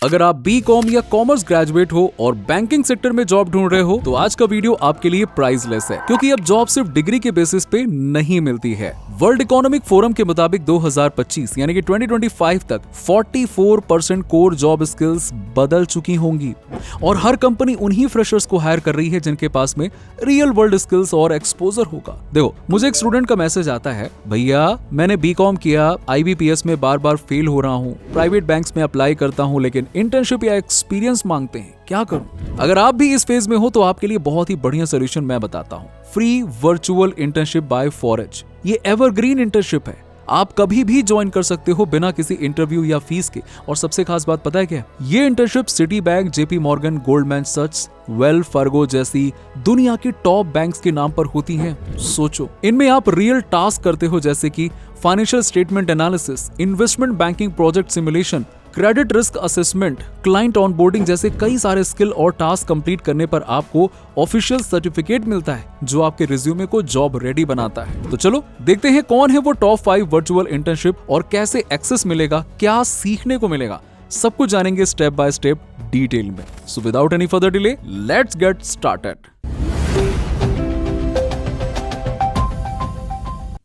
अगर आप बीकॉम या कॉमर्स ग्रेजुएट हो और बैंकिंग सेक्टर में जॉब ढूंढ रहे हो तो आज का वीडियो आपके लिए प्राइसलेस है, क्योंकि अब जॉब सिर्फ डिग्री के बेसिस पे नहीं मिलती है। वर्ल्ड इकोनॉमिक फोरम के मुताबिक 2025 यानी कि 2025 तक 44% कोर जॉब स्किल्स बदल चुकी होंगी और हर कंपनी उन्हीं फ्रेशर्स को हायर कर रही है जिनके पास में रियल वर्ल्ड स्किल्स और एक्सपोजर होगा। देखो, मुझे एक स्टूडेंट का मैसेज आता है, भैया मैंने बीकॉम किया, IBPS में बार बार फेल हो रहा हूँ, प्राइवेट बैंक्स में अप्लाई करता हूँ लेकिन इंटर्नशिप या एक्सपीरियंस मांगते हैं, क्या करूं? अगर आप भी इस फेज में हो तो आपके लिए बहुत ही बढ़िया सोल्यूशन मैं बताता हूं। Free virtual internship by Forage. ये एवरग्रीन इंटर्नशिप है, आप कभी भी ज्वाइन कर सकते हो बिना किसी इंटरव्यू या फीस के। और सबसे खास बात पता है क्या? ये internship Citibank, JP Morgan, Goldman Sachs, Wells Fargo जैसी दुनिया की टॉप बैंक्स के नाम पर होती हैं। सोचो, इनमें आप रियल टास्क करते हो जैसे कि financial statement analysis, investment banking project simulation, credit risk assessment, client onboarding जैसे कई सारे स्किल और टास्क कंप्लीट करने पर आपको ऑफिशियल सर्टिफिकेट मिलता है जो आपके रिज्यूमे को जॉब रेडी बनाता है। तो चलो देखते हैं कौन है वो टॉप 5 वर्चुअल इंटर्नशिप और कैसे एक्सेस मिलेगा, क्या सीखने को मिलेगा, सब कुछ जानेंगे स्टेप बाय स्टेप डिटेल में। So without any further delay, let's get started.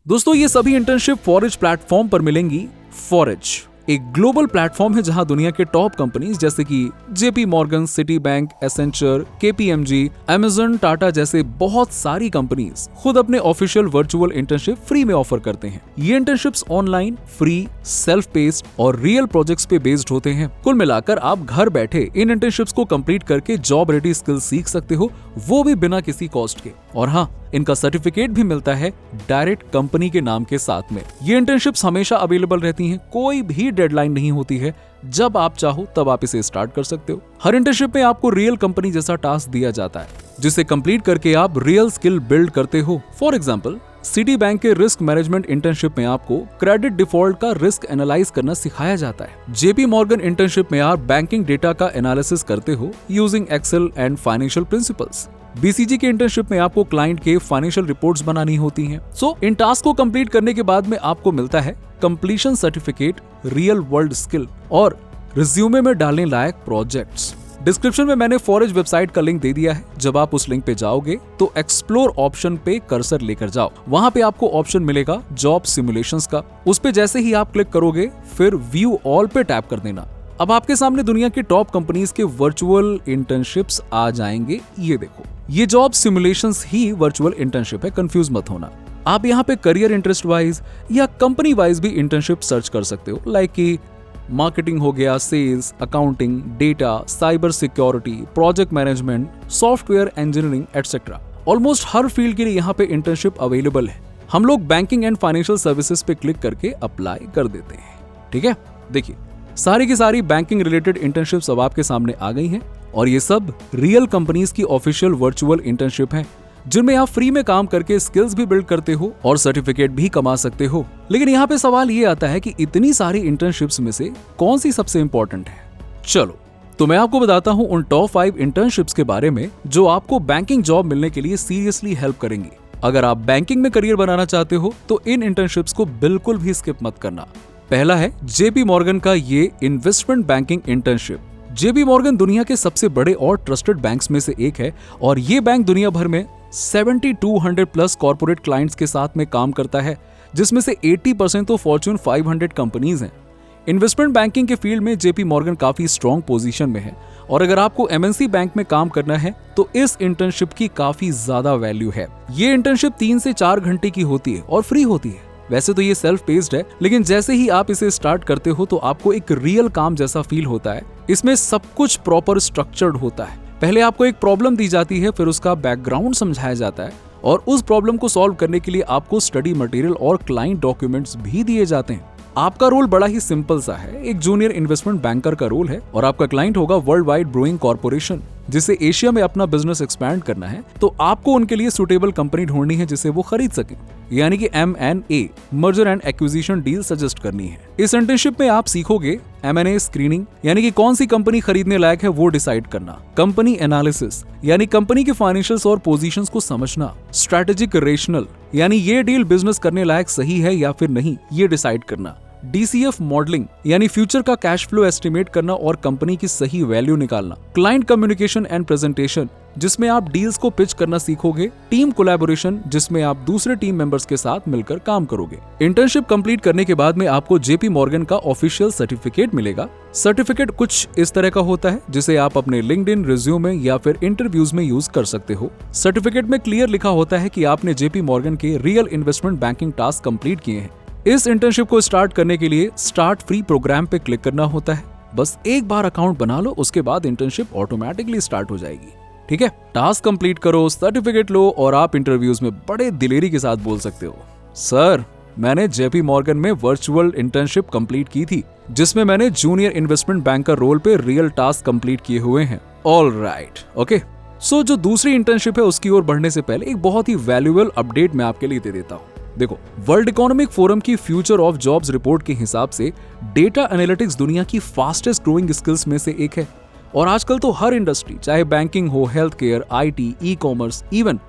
दोस्तों, ये सभी इंटर्नशिप फॉरेज प्लेटफॉर्म पर मिलेंगी। फॉरेज एक ग्लोबल प्लेटफॉर्म है जहां दुनिया के टॉप कंपनीज जैसे कि JP Morgan, city bank, Accenture, KPMG, Amazon, Tata जैसे बहुत सारी कंपनीज खुद अपने ऑफिशियल वर्चुअल इंटर्नशिप फ्री में ऑफर करते हैं। ये internships online, free, self paced और रियल प्रोजेक्ट्स पे बेस्ड होते हैं। कुल मिलाकर आप घर बैठे इन इंटर्नशिप्स को कंप्लीट करके जॉब रेडी स्किल सीख सकते हो, वो भी बिना किसी कॉस्ट के। और हाँ, इनका सर्टिफिकेट भी मिलता है डायरेक्ट कंपनी के नाम के साथ में। ये इंटर्नशिप्स हमेशा अवेलेबल रहती हैं, कोई भी डेडलाइन नहीं होती है, जब आप चाहो तब आप इसे स्टार्ट कर सकते हो। हर इंटर्नशिप में आपको रियल कंपनी जैसा टास्क दिया जाता है जिसे कंप्लीट करके आप रियल स्किल बिल्ड करते हो। फॉर एग्जाम्पल, सिटी बैंक के रिस्क मैनेजमेंट इंटर्नशिप में आपको क्रेडिट डिफॉल्ट का रिस्क एनालाइज करना सिखाया जाता है। JP मॉर्गन इंटर्नशिप में आप बैंकिंग डेटा का एनालिसिस करते हो using Excel and financial principles. BCG के इंटर्नशिप में आपको क्लाइंट के फाइनेंशियल रिपोर्ट्स बनानी होती हैं। सो इन टास्क को कंप्लीट करने के बाद में आपको मिलता है completion certificate, real world skill और रिज्यूमे में डालने लायक प्रोजेक्ट्स। डिस्क्रिप्शन में मैंने फॉरेज वेबसाइट का लिंक दे दिया है। जब आप उस लिंक पे जाओगे तो एक्सप्लोर ऑप्शन पे कर्सर लेकर जाओ, वहां पे आपको ऑप्शन मिलेगा जॉब सिमुलेशंस का। उस पे जैसे ही आप क्लिक करोगे फिर व्यू ऑल पे टैप कर देना। अब आपके सामने दुनिया की टॉप कंपनीज के वर्चुअल इंटर्नशिप्स आ जाएंगे। ये देखो, ये जॉब सिमुलेशंस ही वर्चुअल इंटर्नशिप है, कंफ्यूज मत होना। आप यहाँ पे करियर इंटरेस्ट वाइज या कंपनी वाइज भी इंटर्नशिप सर्च कर सकते हो, लाइक कि मार्केटिंग हो गया, sales, accounting, data, cyber security, project management, software engineering etcetera. Almost हर फील्ड के लिए यहाँ पे इंटर्नशिप अवेलेबल है। हम लोग बैंकिंग एंड फाइनेंशियल सर्विसेज पे क्लिक करके अप्लाई कर देते हैं। ठीक है, देखिए सारी की सारी बैंकिंग रिलेटेड इंटर्नशिप्स अब आपके सामने आ गई हैं और ये सब रियल कंपनीज की ऑफिशियल वर्चुअल इंटर्नशिप है जिनमें आप फ्री में काम करके स्किल्स भी बिल्ड करते हो और सर्टिफिकेट भी कमा सकते हो। लेकिन यहाँ पे सवाल ये आता है कि इतनी सारी इंटर्नशिप्स में से कौन सी सबसे इंपॉर्टेंट है? चलो तो मैं आपको बताता हूँ उन टॉप 5 इंटर्नशिप्स के बारे में जो आपको बैंकिंग जॉब मिलने के लिए सीरियसली हेल्प करेंगी। अगर आप बैंकिंग में करियर बनाना चाहते हो तो इन इंटर्नशिप्स को बिल्कुल भी स्किप मत करना। पहला है JP मॉर्गन का ये investment banking internship. JP Morgan दुनिया के सबसे बड़े और ट्रस्टेड बैंक्स में से एक है और ये बैंक दुनिया भर में 7200 प्लस कॉर्पोरेट क्लाइंट्स के साथ में काम करता है, जिसमें से 80% तो फॉर्च्यून 500 कंपनीज हैं। इन्वेस्टमेंट बैंकिंग के फील्ड में JP मॉर्गन काफी स्ट्रॉन्ग पोजीशन में है और अगर आपको MNC बैंक में काम करना है तो इस इंटर्नशिप की काफी ज्यादा वैल्यू है। ये इंटर्नशिप 3 से 4 घंटे की होती है और फ्री होती है। वैसे तो ये सेल्फ पेस्ड है, लेकिन जैसे ही आप इसे स्टार्ट करते हो तो आपको एक रियल काम जैसा फील होता है। इसमें सब कुछ प्रॉपर स्ट्रक्चर्ड होता है। पहले आपको एक प्रॉब्लम दी जाती है, फिर उसका बैकग्राउंड समझाया जाता है और उस प्रॉब्लम को सॉल्व करने के लिए आपको स्टडी मटेरियल और क्लाइंट डॉक्यूमेंट्स भी दिए जाते हैं। आपका रोल बड़ा ही सिंपल सा है, एक जूनियर इन्वेस्टमेंट बैंकर का रोल है और आपका क्लाइंट होगा वर्ल्ड वाइड ब्रूइंग कॉर्पोरेशन, जिसे एशिया में अपना बिजनेस एक्सपैंड करना है। तो आपको उनके लिए सुटेबल कंपनी ढूंढनी है जिसे वो खरीद सके, यानी कि M&A merger and acquisition deal suggest करनी है। इस इंटर्नशिप में आप सीखोगे M&A स्क्रीनिंग, यानी कि कौन सी कंपनी खरीदने लायक है वो डिसाइड करना, कंपनी एनालिसिस यानी कंपनी के फाइनेंशियल्स और पोजीशंस को समझना, स्ट्रेटेजिक रेशनल यानी ये डील बिजनेस करने लायक सही है या फिर नहीं ये डिसाइड करना, DCF मॉडलिंग यानी फ्यूचर का कैश फ्लो एस्टिमेट करना और कंपनी की सही वैल्यू निकालना, क्लाइंट कम्युनिकेशन एंड प्रेजेंटेशन जिसमें आप डील्स को पिच करना सीखोगे, टीम कोलैबोरेशन जिसमें आप दूसरे टीम मेंबर्स के साथ मिलकर काम करोगे। इंटर्नशिप कंप्लीट करने के बाद में आपको JP मॉर्गन का ऑफिशियल सर्टिफिकेट मिलेगा। सर्टिफिकेट कुछ इस तरह का होता है जिसे आप अपने लिंक्डइन, रिज्यूमे या फिर इंटरव्यूज में यूज कर सकते हो। सर्टिफिकेट में क्लियर लिखा होता है कि आपने JP मॉर्गन के real investment banking task complete किए हैं। इस इंटर्नशिप को स्टार्ट करने के लिए स्टार्ट फ्री प्रोग्राम पे क्लिक करना होता है। बस एक बार अकाउंट बना लो, उसके बाद इंटर्नशिप ऑटोमेटिकली स्टार्ट हो जाएगी। ठीक है, टास्क कंप्लीट करो, सर्टिफिकेट लो और आप इंटरव्यूज में बड़े दिलेरी के साथ बोल सकते हो, सर मैंने JP मॉर्गन में वर्चुअल इंटर्नशिप कंप्लीट की थी जिसमें मैंने जूनियर इन्वेस्टमेंट बैंकर रोल पे रियल टास्क कंप्लीट किए हुए हैं। All right, okay. सो जो दूसरी इंटर्नशिप है उसकी ओर बढ़ने से पहले एक बहुत ही वैल्यूएबल अपडेट मैं आपके लिए दे देता हूँ। देखो, वर्ल्ड इकोनॉमिक फोरम की फ्यूचर ऑफ जॉब्स रिपोर्ट के हिसाब से डेटा एनालिटिक्स दुनिया की फास्टेस्ट ग्रोइंग स्किल्स में से एक है और आजकल तो हर इंडस्ट्री, चाहे बैंकिंग हो, health care, IT, e-commerce, even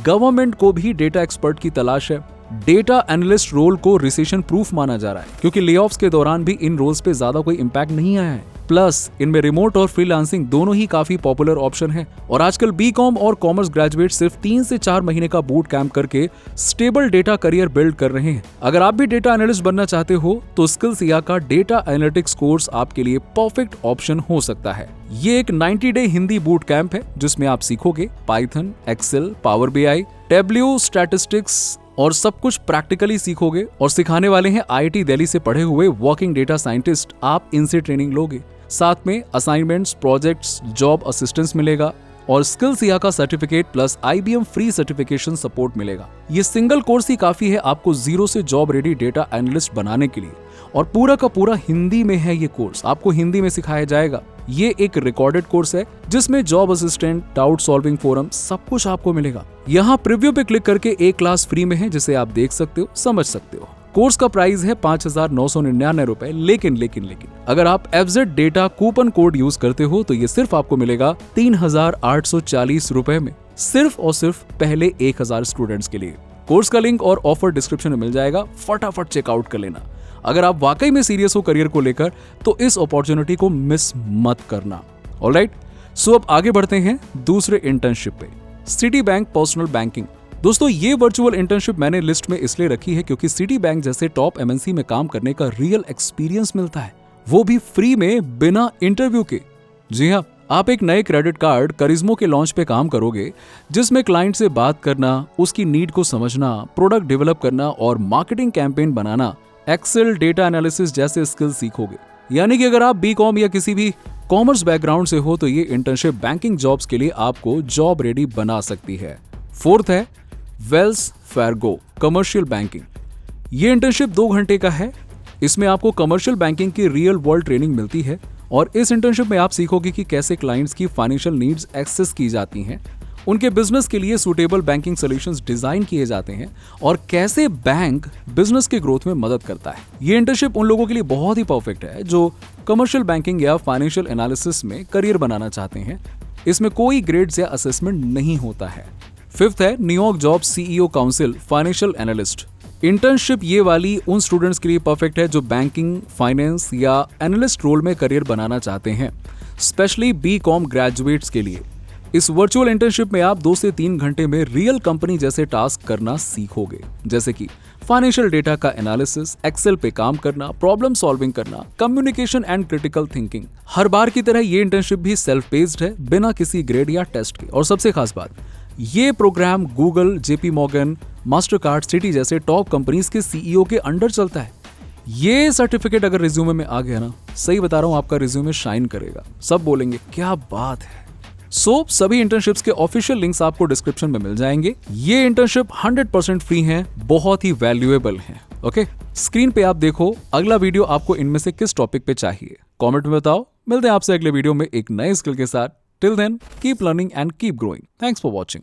government को भी डेटा एक्सपर्ट की तलाश है। डेटा एनालिस्ट रोल को रिसेशन प्रूफ माना जा रहा है क्योंकि लेऑफ्स के दौरान भी इन रोल्स पे ज्यादा कोई इंपैक्ट नहीं आया है। प्लस इनमें रिमोट और फ्रीलांसिंग दोनों ही काफी पॉपुलर ऑप्शन है और आजकल BCom और कॉमर्स ग्रेजुएट सिर्फ 3 से 4 महीने का बूट कैंप करके स्टेबल डेटा करियर बिल्ड कर रहे हैं। अगर आप भी डेटा एनालिस्ट बनना चाहते हो तो स्किल्स का डेटा एनालिटिक्स कोर्स आपके लिए परफेक्ट ऑप्शन हो सकता है। ये एक 90 डे हिंदी बूट कैंप है जिसमें आप सीखोगे Python, Excel, Power BI, Tableau, statistics और सब कुछ प्रैक्टिकली सीखोगे और सिखाने वाले हैं IIT दिल्ली से पढ़े हुए वर्किंग डेटा साइंटिस्ट। आप इनसे ट्रेनिंग लोगे, साथ में असाइनमेंट्स, प्रोजेक्ट्स, जॉब असिस्टेंस मिलेगा और स्किल्स का certificate plus IBM free certification support मिलेगा। ये सिंगल कोर्स ही काफी है आपको जीरो से जॉब रेडी डेटा एनालिस्ट बनाने के लिए और पूरा का पूरा हिंदी में है। ये कोर्स आपको हिंदी में सिखाया जाएगा। ये एक रिकॉर्डेड कोर्स है जिसमें job assistant, doubt solving forum सब कुछ आपको मिलेगा। यहाँ प्रीव्यू पे क्लिक करके एक क्लास फ्री में है जिसे आप देख सकते हो, समझ सकते हो। कोर्स का प्राइस है 5,999 रुपए, लेकिन अगर आप FZ data coupon code use करते हो तो ये सिर्फ आपको मिलेगा 3,840 रुपए में, सिर्फ और सिर्फ पहले 1,000 स्टूडेंट्स के लिए। कोर्स का लिंक और ऑफर डिस्क्रिप्शन में मिल जाएगा, फटाफट चेकआउट कर लेना। अगर आप वाकई में सीरियस हो करियर को लेकर तो इस अपॉर्चुनिटी को मिस मत करना। ऑलराइट, सो अब आगे बढ़ते हैं दूसरे इंटर्नशिप पे, सिटी बैंक पर्सनल बैंकिंग। दोस्तों, ये वर्चुअल इंटर्नशिप मैंने लिस्ट में इसलिए रखी है क्योंकि सिटी बैंक जैसे टॉप MNC में काम करने का रियल एक्सपीरियंस मिलता है, वो भी फ्री में बिना इंटरव्यू के। जी हाँ, आप एक नए क्रेडिट कार्ड करिश्मो के लॉन्च पे काम करोगे जिसमें क्लाइंट से बात करना, उसकी नीड को समझना, प्रोडक्ट डेवलप करना और मार्केटिंग कैंपेन बनाना, एक्सेल, डेटा एनालिसिस जैसे स्किल्स सीखोगे। यानी कि अगर आप BCom या किसी भी कॉमर्स बैकग्राउंड से हो तो ये इंटर्नशिप बैंकिंग जॉब्स के लिए आपको जॉब रेडी बना सकती है। फोर्थ है वेल्स फार्गो कमर्शियल बैंकिंग। ये इंटर्नशिप 2 घंटे का है। इसमें आपको कमर्शियल बैंकिंग की रियल वर्ल्ड ट्रेनिंग मिलती है और इस इंटर्नशिप में आप सीखोगे कि कैसे क्लाइंट्स की फाइनेंशियल नीड्स एक्सेस की जाती हैं, उनके बिजनेस के लिए सूटेबल बैंकिंग सॉल्यूशंस डिजाइन किए जाते हैं और कैसे बैंक बिजनेस के ग्रोथ में मदद करता है। ये इंटर्नशिप उन लोगों के लिए बहुत ही परफेक्ट है जो कमर्शियल बैंकिंग या फाइनेंशियल एनालिसिस में करियर बनाना चाहते हैं। इसमें कोई ग्रेड्स या असेसमेंट नहीं होता है। फिफ्थ है New York job CEO council financial analyst. Internship ये वाली उन स्टूडेंट्स के लिए परफेक्ट है जो बैंकिंग, फाइनेंस या एनालिस्ट रोल में करियर बनाना चाहते हैं, स्पेशली BCom ग्रेजुएट्स के लिए। इस वर्चुअल इंटर्नशिप में आप 2 से 3 घंटे में रियल कंपनी जैसे टास्क करना सीखोगे, जैसे कि फाइनेंशियल डेटा का एनालिसिस, एक्सेल पे काम करना, प्रॉब्लम सॉल्विंग करना, कम्युनिकेशन एंड क्रिटिकल थिंकिंग। हर बार की तरह ये इंटर्नशिप भी सेल्फ पेस्ड है, बिना किसी ग्रेड या टेस्ट के। और सबसे खास बात, ये programme Google, JP Morgan, Mastercard, Citi जैसे टॉप कंपनीज के CEO के अंडर चलता है। ये सर्टिफिकेट अगर रिज्यूमे में आ गया ना, सही बता रहा हूं, आपका रिज्यूमे शाइन करेगा। सब बोलेंगे क्या बात है। सभी इंटर्नशिप्स के ऑफिशियल लिंक्स आपको डिस्क्रिप्शन में मिल जाएंगे। ये इंटर्नशिप 100% फ्री हैं, बहुत ही वैल्यूएबल हैं। ओके, स्क्रीन पे आप देखो अगला वीडियो आपको इनमें से किस टॉपिक पे चाहिए, कमेंट में बताओ। मिलते हैं आपसे अगले वीडियो में एक नए स्किल के साथ। Till then, keep learning and keep growing. Thanks for watching.